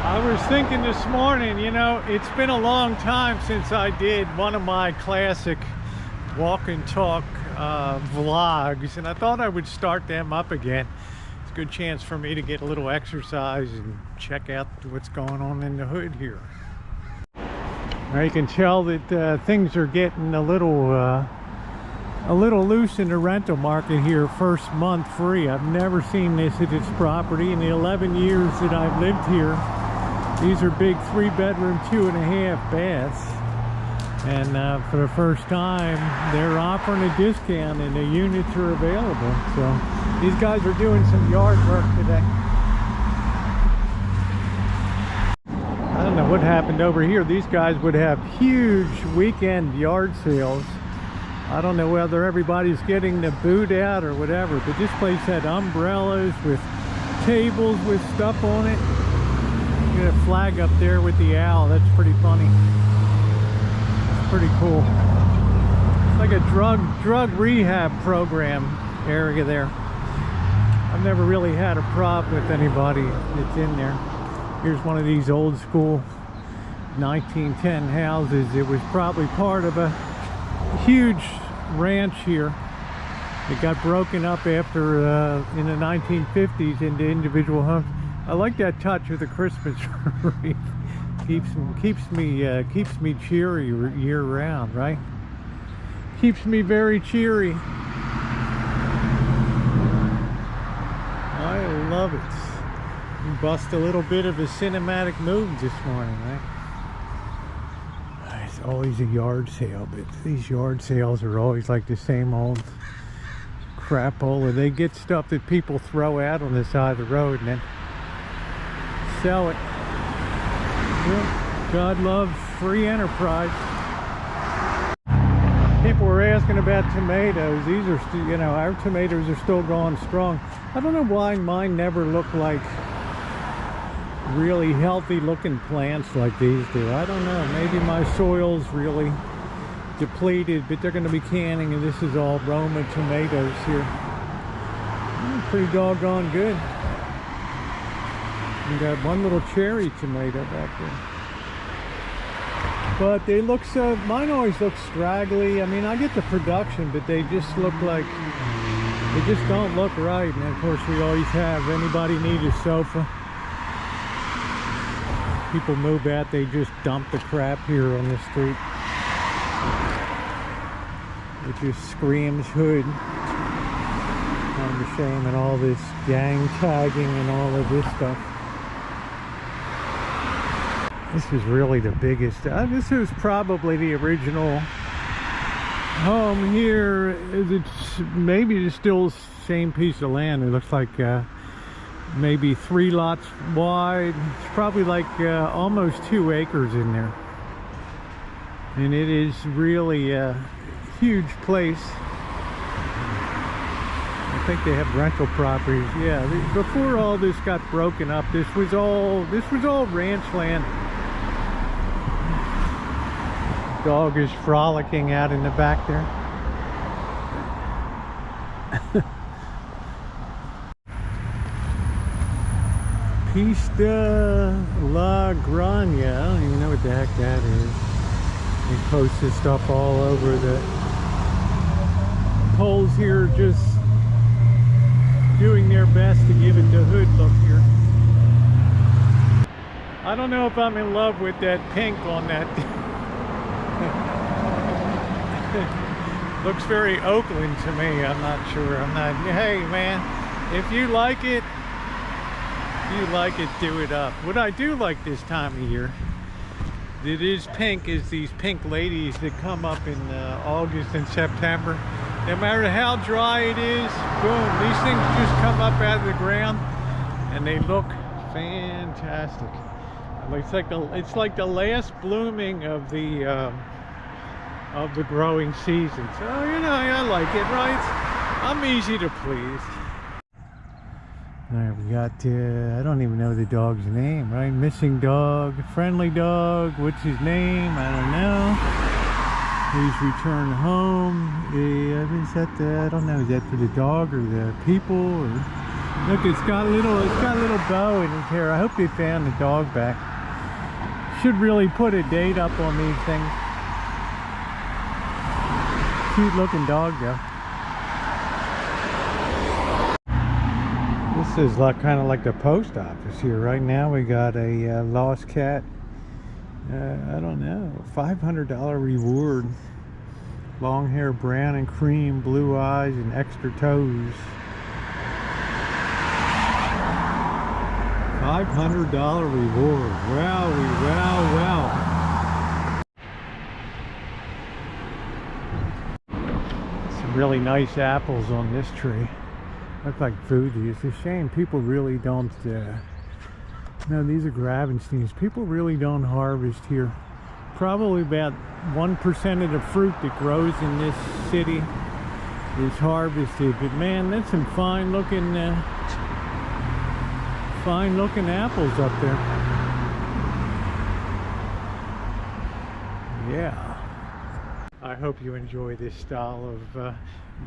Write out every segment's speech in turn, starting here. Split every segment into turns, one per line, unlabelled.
I was thinking this morning, you know, it's been a long time since I did one of my classic walk and talk vlogs, and I thought I would start them up again. It's a good chance for me to get a little exercise and check out what's going on in the hood here. Now you can tell that things are getting a little loose in the rental market here. First month free. I've never seen this at this property in the 11 years that I've lived here. These are big 3-bedroom, 2.5 baths, and for the first time they're offering a discount and the units are available. So these guys are doing some yard work today. I don't know what happened over here. These guys would have huge weekend yard sales. I don't know whether everybody's getting the boot out or whatever, but this place had umbrellas with tables with stuff on it. Got a flag up there with the owl. That's pretty funny. It's pretty cool. It's like a drug rehab program area there. I've never really had a problem with anybody that's in there. Here's one of these old school 1910 houses. It was probably part of a huge ranch here. It got broken up after in the 1950s into individual homes. I like that touch of the Christmas tree. keeps me cheery year round, right? Keeps me very cheery. I love it. We bust a little bit of a cinematic mood this morning, right? It's always a yard sale, but these yard sales are always like the same old crapola. They get stuff that people throw out on the side of the road and then sell it. Well, God loves free enterprise. People were asking about tomatoes. These are still, you know, our tomatoes are still going strong. I don't know why mine never look like really healthy looking plants like these do. I don't know. Maybe my soil's really depleted, but they're going to be canning, and this is all Roma tomatoes here. Pretty doggone good. We got one little cherry tomato back there. But they look so, mine always look straggly. I mean, I get the production, but they just look like, they just don't look right. And of course we always have, anybody need a sofa, people move out, they just dump the crap here on the street. It just screams hood. Kind of shame and all this gang tagging and all of this stuff. This is really the biggest. This is probably the original home here. It's maybe it's still the same piece of land. It looks like maybe 3 lots wide. It's probably like almost 2 acres in there. And it is really a huge place. I think they have rental properties. Yeah, before all this got broken up, this was all ranch land. Dog is frolicking out in the back there. Pista L Gr. I don't even know what the heck that is. They post this stuff all over. The poles here just doing their best to give it the hood look here. I don't know if I'm in love with that pink on that. Looks very Oakland to me. I'm not sure. I'm not. Hey man, if you like it, do it up. What I do like this time of year, it is pink, is these pink ladies that come up in August and September. No matter how dry it is, boom, these things just come up out of the ground and they look fantastic. It's like the last blooming of the growing season. So, you know, I like it, right? I'm easy to please. All right, we got, I don't even know the dog's name, right? Missing dog, friendly dog, what's his name? I don't know. He's returned home. Is that, I don't know, is that for the dog or the people? Or Look, it's got a little bow in its hair. I hope they found the dog back. Should really put a date up on these things. Cute looking dog though. This is like kind of like the post office here. Right now we got a lost cat. I don't know, $500 reward. Long hair, brown and cream, blue eyes and extra toes. $500 reward. Wowie, wow, wow. Some really nice apples on this tree. Look like Fuji. It's a shame people really don't, no, these are Gravensteins. People really don't harvest here. Probably about 1% of the fruit that grows in this city is harvested. But man, that's some fine looking apples up there. Yeah. I hope you enjoy this style of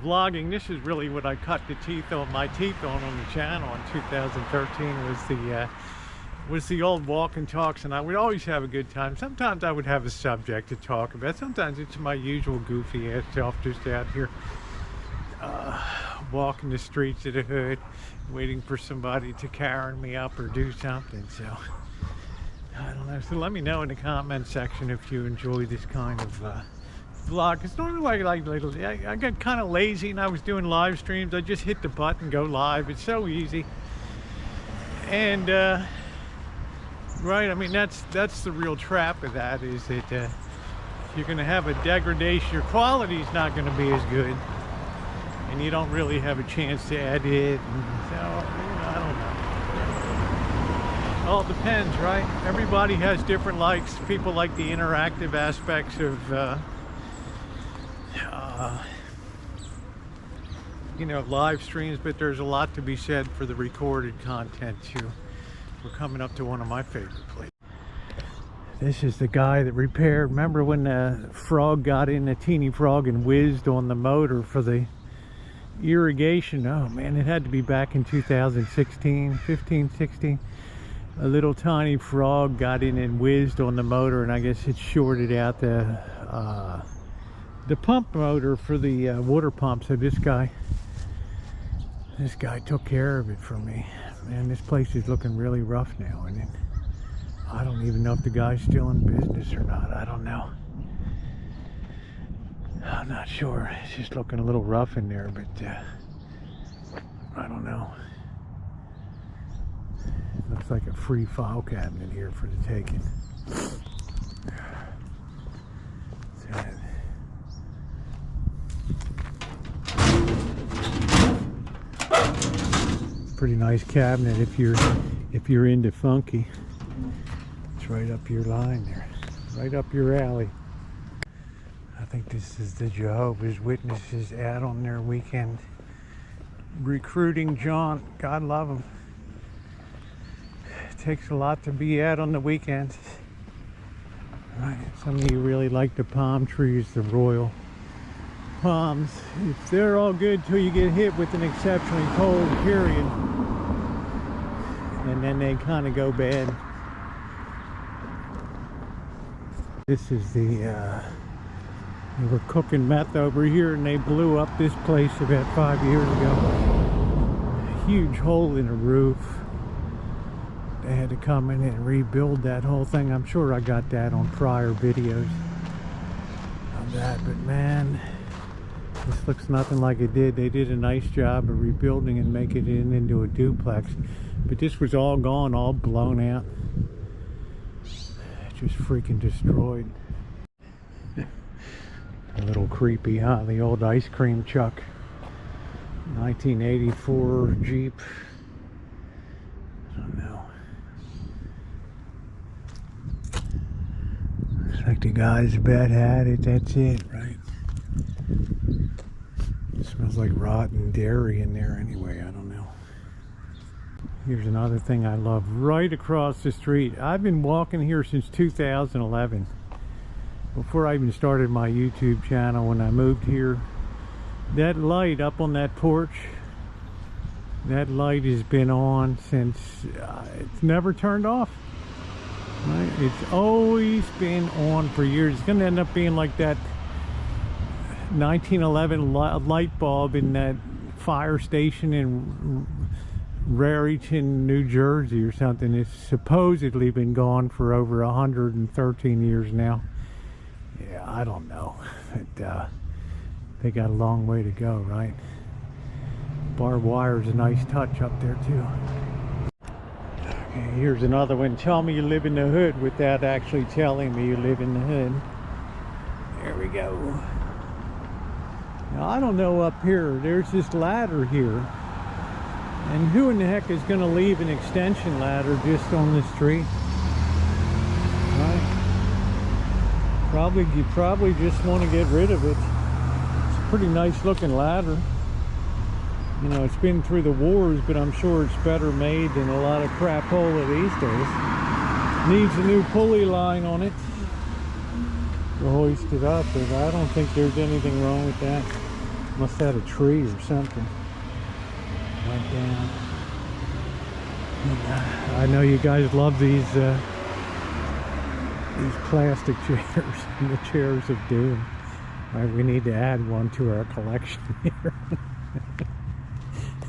vlogging. This is really what I cut my teeth on the channel in 2013 was the old walk and talks, and I would always have a good time. Sometimes I would have a subject to talk about. Sometimes it's my usual goofy ass self just out here walking the streets of the hood, waiting for somebody to carry me up or do something. So I don't know. So let me know in the comment section if you enjoy this kind of vlog. It's normally I got kind of lazy and I was doing live streams. I just hit the button, go live. It's so easy. And right, I mean that's the real trap of that, is that you're going to have a degradation. Your quality's not going to be as good, and you don't really have a chance to edit. And so, I don't know. All depends, right? Everybody has different likes. People like the interactive aspects of live streams, but there's a lot to be said for the recorded content too. We're coming up to one of my favorite places. This is the guy that repaired, remember when the frog got in, the teeny frog, and whizzed on the motor for the irrigation? Oh man, it had to be back in 2016, 15, 16. A little tiny frog got in and whizzed on the motor, and I guess it shorted out the pump motor for the water pump. So this guy took care of it for me. Man, this place is looking really rough now, and I don't even know if the guy's still in business or not. I don't know. I'm not sure. It's just looking a little rough in there, but I don't know. Looks like a free file cabinet here for the taking. Pretty nice cabinet if you're into funky. It's right up your line there, right up your alley. I think this is the Jehovah's Witnesses out on their weekend recruiting jaunt. God love them. It takes a lot to be out on the weekends. Right. Some of you really like the palm trees, the royal palms. They're all good till you get hit with an exceptionally cold period, and then they kind of go bad. This is they were cooking meth over here, and they blew up this place about 5 years ago. A huge hole in the roof. They had to come in and rebuild that whole thing. I'm sure I got that on prior videos of that, but man, this looks nothing like it did. They did a nice job of rebuilding and making it into a duplex. But this was all gone, all blown out. Just freaking destroyed. A little creepy, huh? The old ice cream truck. 1984 Jeep. I don't know. Looks like the guy's about had it. That's it, right? It smells like rotten dairy in there anyway. I don't know. Here's another thing I love. Right across the street. I've been walking here since 2011. Before I even started my YouTube channel, when I moved here, that light up on that porch, That light has been on since it's never turned off. Right? It's always been on for years. It's going to end up being like that 1911 light bulb in that fire station in Raritan, New Jersey or something. It's supposedly been gone for over 113 years now. Yeah, I don't know. But, they got a long way to go, right? Barbed wire is a nice touch up there too. Okay, here's another one. Tell me you live in the hood without actually telling me you live in the hood. There we go. Now I don't know up here. There's this ladder here. And who in the heck is going to leave an extension ladder just on the street? Right? You probably just want to get rid of it. It's a pretty nice looking ladder. You know, it's been through the wars, but I'm sure it's better made than a lot of crapola these days. Needs a new pulley line on it to hoist it up, but I don't think there's anything wrong with that. Must have a tree or something. Went down. I know you guys love these plastic chairs, the chairs of doom. Right, we need to add one to our collection here.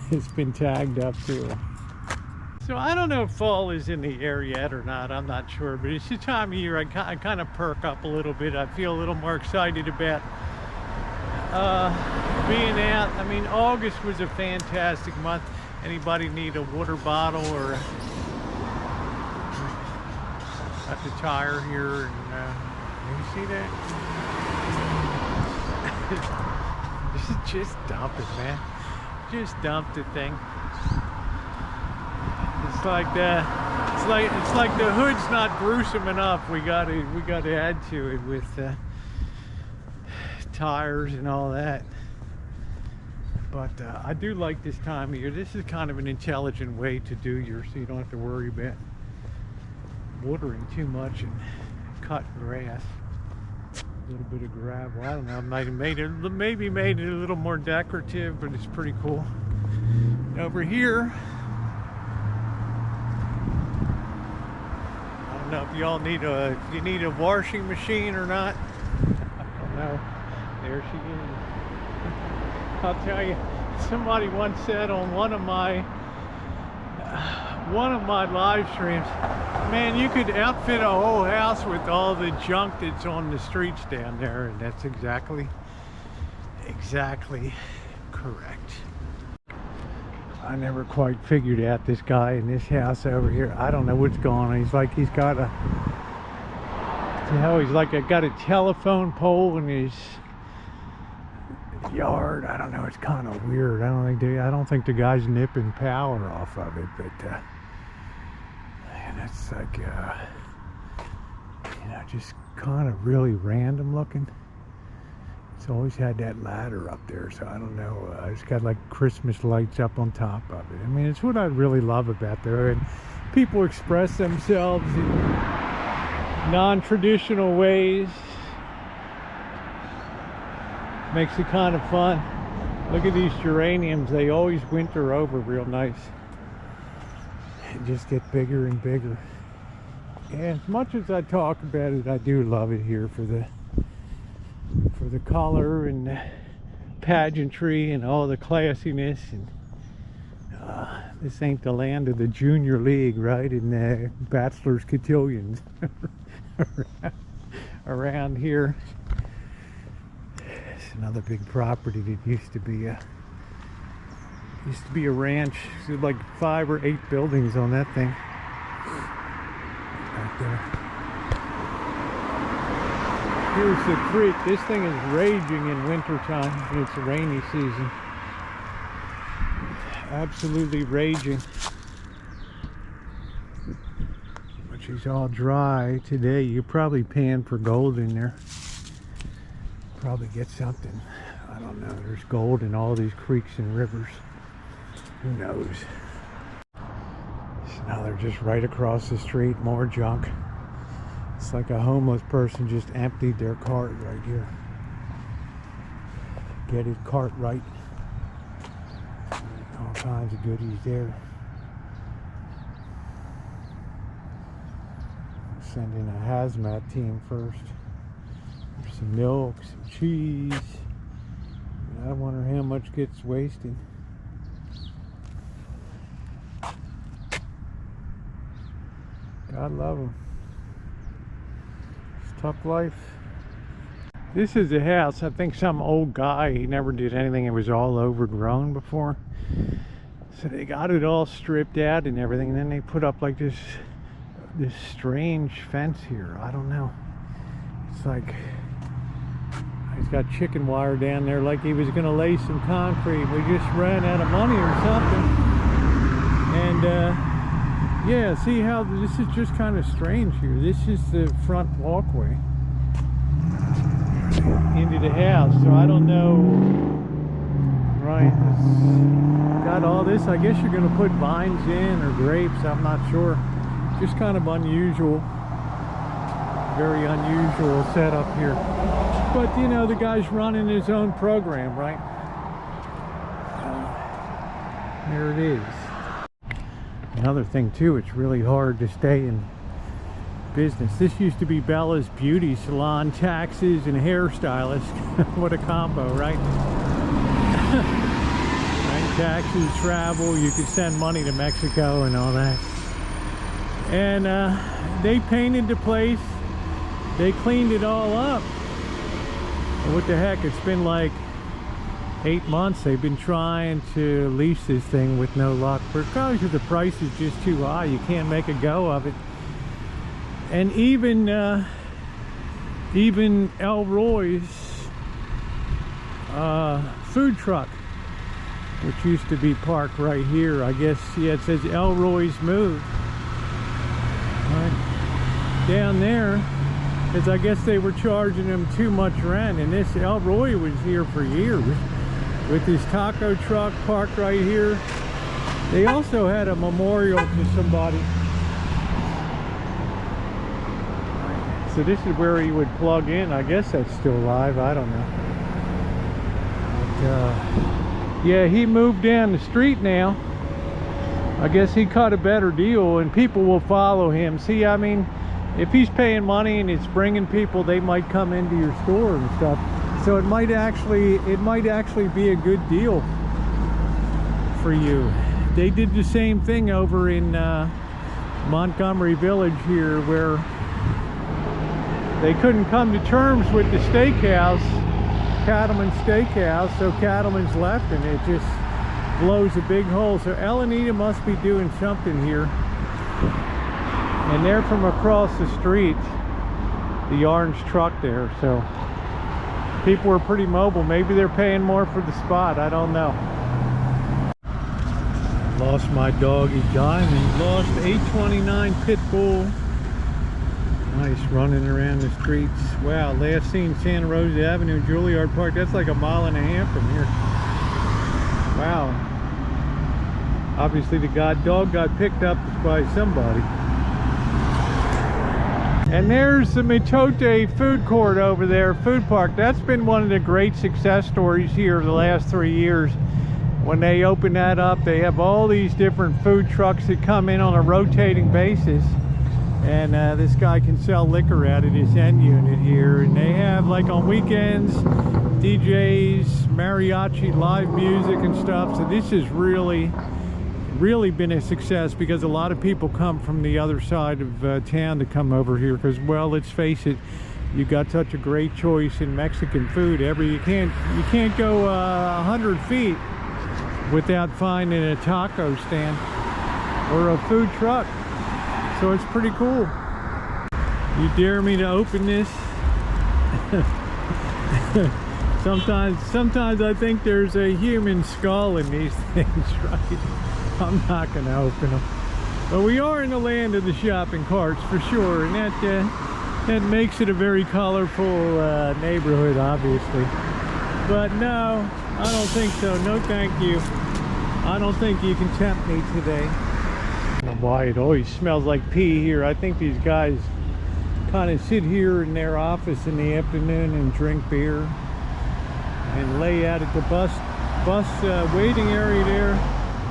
It's been tagged up too. So I don't know if fall is in the air yet or not. I'm not sure, but it's the time of year I kind of perk up a little bit. I feel a little more excited about being out. I mean, August was a fantastic month. Anybody need a water bottle or at the tire here? And you see that? Just dump it, man. Just dump the thing. It's like the hood's not gruesome enough. We got to add to it with tires and all that. But I do like this time of year. This is kind of an intelligent way to do yours, so you don't have to worry about watering too much and cutting grass. A little bit of gravel. I don't know. Maybe made it a little more decorative, but it's pretty cool. And over here, I don't know if y'all need if you need a washing machine or not. I don't know. There she is. I'll tell you, somebody once said on one of my live streams, man, you could outfit a whole house with all the junk that's on the streets down there, and that's exactly correct. I never quite figured out this guy in this house over here. I don't know what's going on. He's like he's got a telephone pole in his yard. I don't know. It's kind of weird. I don't think the guy's nipping power off of it, but man, it's like you know, just kind of really random looking. It's always had that ladder up there, so I don't know. It's got like Christmas lights up on top of it. I mean, it's what I really love about there. And people express themselves in non-traditional ways. Makes it kind of fun. Look at these geraniums. They always winter over real nice and just get bigger and bigger. And as much as I talk about it, I do love it here for the color and the pageantry and all the classiness. And this ain't the land of the junior league, right? And bachelor's cotillions around here. It's another big property that used to be a ranch. There's like 5 or 8 buildings on that thing right there. Here's the creek. This thing is raging in wintertime. It's a rainy season. Absolutely raging. But she's all dry today. You're probably paying for gold in there. Probably get something. I don't know. There's gold in all these creeks and rivers. Who knows? So now they're just right across the street. More junk. It's like a homeless person just emptied their cart right here. Get his cart right. All kinds of goodies there. Send in a hazmat team first. There's some milk, some cheese. I wonder how much gets wasted. God love them. It's tough life. This is a house. I think some old guy, he never did anything. It was all overgrown before. So they got it all stripped out and everything. And then they put up like this strange fence here. I don't know. It's like he's got chicken wire down there like he was gonna lay some concrete. We just ran out of money or something. And yeah, see how this is just kind of strange here. This is the front walkway into the house, so I don't know. Right, it's got all this. I guess you're gonna put vines in or grapes, I'm not sure. Just kind of unusual, very unusual setup here. But you know, the guy's running his own program, right? There it is. Another thing too, it's really hard to stay in business. This used to be Bella's beauty salon, taxes and hairstylist. What a combo, right? Right? Taxes, travel, you could send money to Mexico and all that. And they painted the place, they cleaned it all up. And what the heck, it's been like 8 months they've been trying to lease this thing with no luck, because the price is just too high. You can't make a go of it. And even El Roy's food truck, which used to be parked right here, I guess, yeah, it says El Roy's moved right down there, because I guess they were charging them too much rent. And this El Roy was here for years with his taco truck parked right here. They also had a memorial to somebody. So this is where he would plug in. I guess that's still live, I don't know. But, yeah, he moved down the street now. I guess he cut a better deal and people will follow him. See, I mean, if he's paying money and it's bringing people, they might come into your store and stuff. So it might actually be a good deal for you. They did the same thing over in Montgomery Village here, where they couldn't come to terms with the steakhouse, Cattleman's Steakhouse, so Cattleman's left and it just blows a big hole. So Elenita must be doing something here. And they're from across the street, the orange truck there, so people are pretty mobile. Maybe they're paying more for the spot, I don't know. Lost my doggy Diamond, lost 829 Pit Bull. Nice, running around the streets. Wow, last seen Santa Rosa Avenue, Juilliard Park. That's like a mile and a half from here. Wow. Obviously the dog got picked up by somebody. And there's the MOT Food Court over there, food park. That's been one of the great success stories here the last 3 years. When they open that up, they have all these different food trucks that come in on a rotating basis. And this guy can sell liquor out of his end unit here. And they have, like on weekends, DJs, mariachi, live music and stuff. So this has really been a success, because a lot of people come from the other side of town to come over here, because, well, let's face it, you got such a great choice in Mexican food. You can't go 100 feet without finding a taco stand or a food truck. So it's pretty cool. You dare me to open this? Sometimes I think there's a human skull in these things, right? I'm not going to open them. But we are in the land of the shopping carts for sure, and that makes it a very colorful neighborhood, obviously. But no, I don't think so. No thank you. I don't think you can tempt me today. I don't know why it always smells like pee here. I think these guys kind of sit here in their office in the afternoon and drink beer and lay out at the bus waiting area there.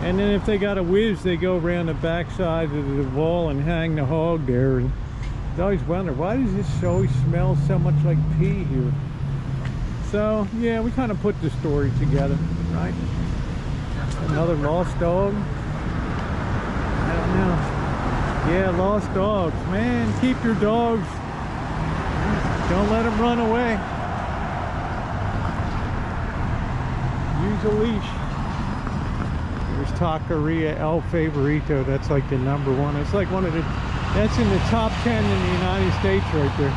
And then if they got a whiz, they go around the backside of the wall and hang the hog there. And I always wonder, why does this always smell so much like pee here? So yeah, we kind of put the story together, right? Another lost dog. I don't know. Yeah, lost dogs. Man, keep your dogs. Don't let them run away. Use a leash. There's Taqueria El Favorito. That's like the #1. It's like one of the, that's in the top 10 in the United States right there.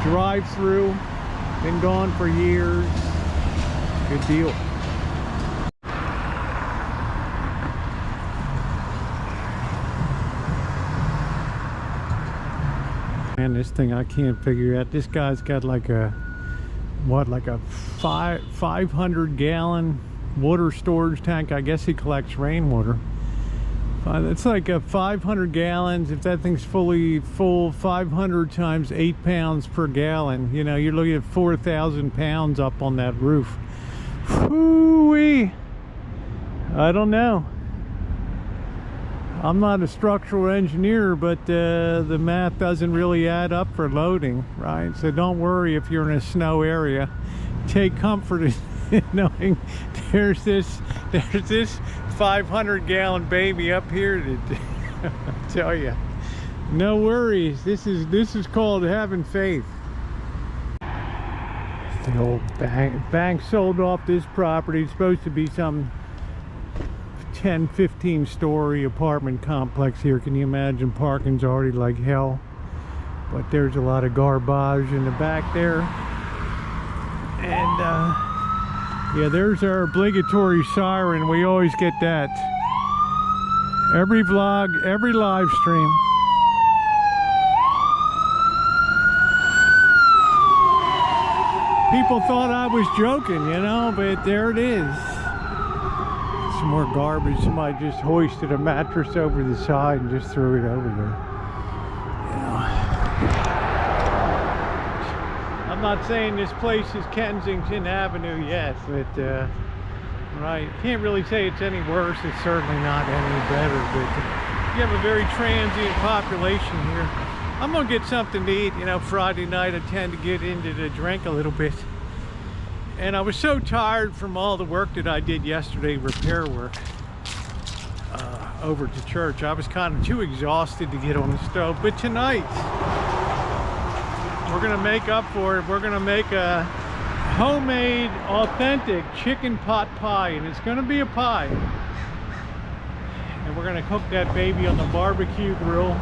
Drive through. Been gone for years. Good deal. Man, this thing I can't figure out. This guy's got like a, what, like a 500-gallon water storage tank. I guess he collects rainwater. It's like a 500 gallons. If that thing's fully full, 500 times 8 pounds per gallon. You know, you're looking at 4,000 pounds up on that roof. Whoo-wee. I don't know. I'm not a structural engineer, but the math doesn't really add up for loading, right? So don't worry if you're in a snow area. Take comfort in knowing there's this 500-gallon baby up here to tell you. No worries. This is called having faith. The old bank sold off this property. It's supposed to be some 10-15 story apartment complex here. Can you imagine? Parking's already like hell, but there's a lot of garbage in the back there. And yeah, there's our obligatory siren. We always get that every vlog, every live stream. People thought I was joking, you know, but there it is. Some more garbage. Somebody just hoisted a mattress over the side and just threw it over there. You know, I'm not saying this place is Kensington Avenue yet, but right, can't really say it's any worse. It's certainly not any better, but you have a very transient population here. I'm gonna get something to eat. You know, Friday night I tend to get into the drink a little bit. And I was so tired from all the work that I did yesterday, repair work, over to church. I was kind of too exhausted to get on the stove. But tonight, we're gonna make up for it. We're gonna make a homemade, authentic chicken pot pie. And it's gonna be a pie. And we're gonna cook that baby on the barbecue grill.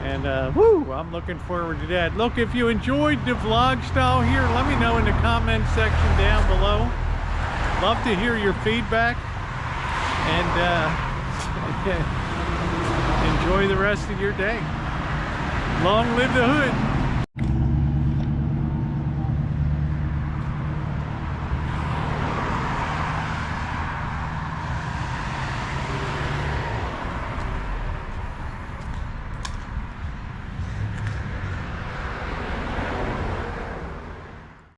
And woo, I'm looking forward to that. Look, if you enjoyed the vlog style here, let me know in the comment section down below. Love to hear your feedback. And enjoy the rest of your day. Long live the hood.